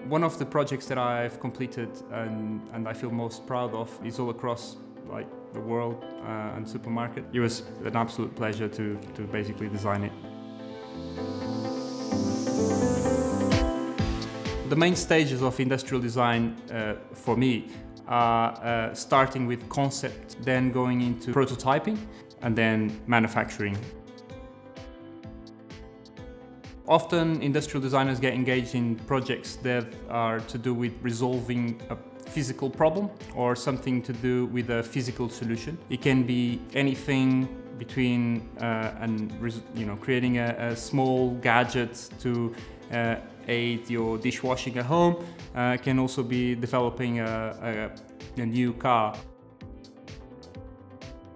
One of the projects that I've completed and I feel most proud of is all across like the world and supermarket. It was an absolute pleasure to basically design it. The main stages of industrial design for me are starting with concept, then going into prototyping, and then manufacturing. Often industrial designers get engaged in projects that are to do with resolving a physical problem or something to do with a physical solution. It can be anything between creating a small gadget to aid your dishwashing at home. Can also be developing a new car.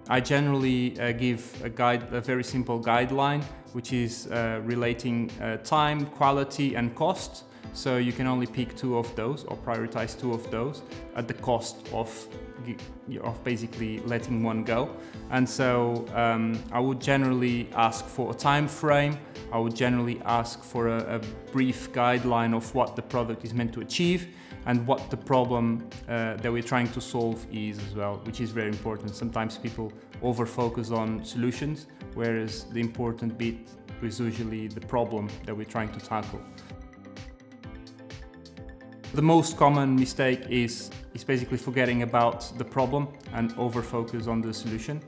I generally give a very simple guideline, which is relating time, quality and cost. So you can only pick two of those or prioritize two of those at the cost of basically letting one go. And so I would generally ask for a time frame. I would generally ask for a brief guideline of what the product is meant to achieve and what the problem that we're trying to solve is as well, which is very important. Sometimes people over-focus on solutions, whereas the important bit is usually the problem that we're trying to tackle. The most common mistake is basically forgetting about the problem and over-focus on the solution.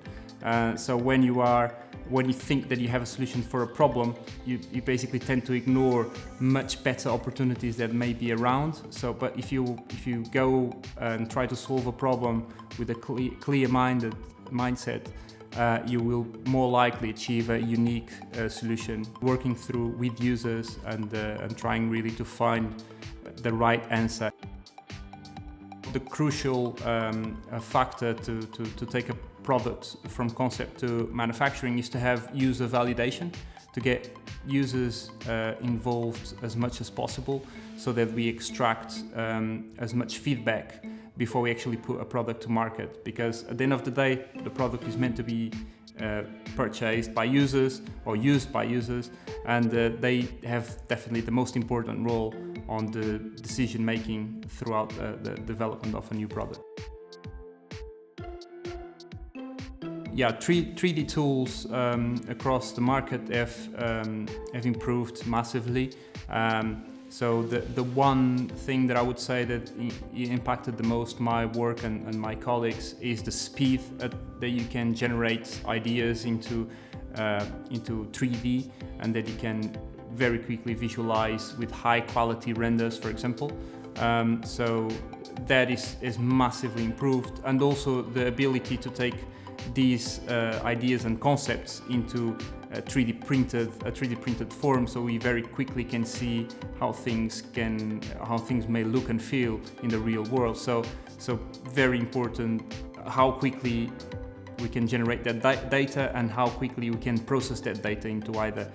So when you think that you have a solution for a problem, you basically tend to ignore much better opportunities that may be around. But if you go and try to solve a problem with a clear-minded mindset, you will more likely achieve a unique solution, working through with users and trying really to find the right answer. The crucial factor to take a product from concept to manufacturing is to have user validation, to get users involved as much as possible so that we extract as much feedback before we actually put a product to market. Because at the end of the day, the product is meant to be purchased by users or used by users, and they have definitely the most important role on the decision making throughout the development of a new product. Yeah, 3D tools across the market have improved massively. So the one thing that I would say that impacted the most my work and my colleagues is the speed that you can generate ideas into 3D, and that you can very quickly visualize with high quality renders, for example. So that is massively improved, and also the ability to take these ideas and concepts into a 3D printed form, so we very quickly can see how things may look and feel in the real world. So very important how quickly we can generate that data and how quickly we can process that data into either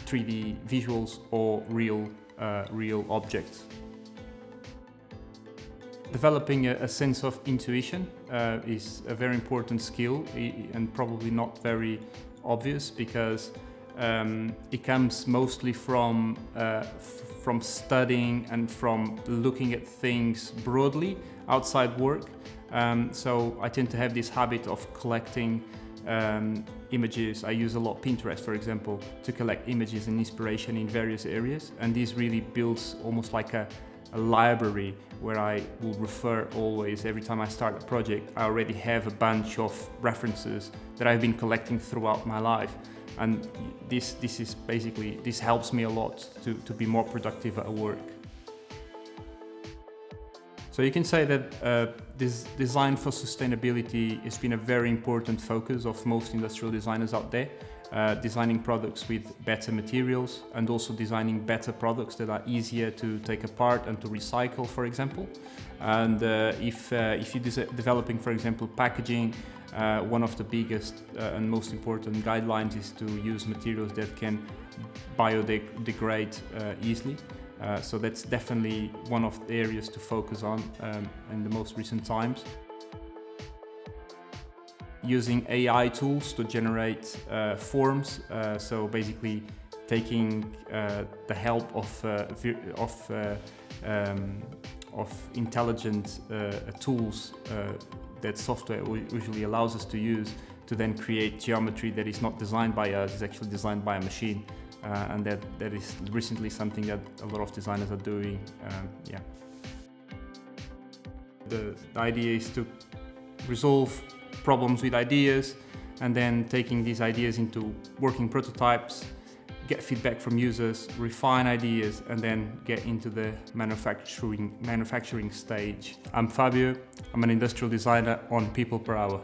3D visuals or real objects. Developing a sense of intuition is a very important skill and probably not very obvious, because it comes mostly from studying and from looking at things broadly outside work. So I tend to have this habit of collecting images. I use a lot Pinterest, for example, to collect images and inspiration in various areas, and this really builds almost like a library where I will refer always. Every time I start a project, I already have a bunch of references that I've been collecting throughout my life, and this helps me a lot to be more productive at work. So you can say that this design for sustainability has been a very important focus of most industrial designers out there. Designing products with better materials and also designing better products that are easier to take apart and to recycle, for example. And if you're developing, for example, packaging, one of the biggest and most important guidelines is to use materials that can biodegrade easily. So that's definitely one of the areas to focus on in the most recent times. Using AI tools to generate forms, so basically taking the help of intelligent tools that software usually allows us to use to then create geometry that is not designed by us, is actually designed by a machine. And that is recently something that a lot of designers are doing. Yeah. The idea is to resolve problems with ideas, and then taking these ideas into working prototypes, get feedback from users, refine ideas, and then get into the manufacturing stage. I'm Fabio. I'm an industrial designer on people per hour.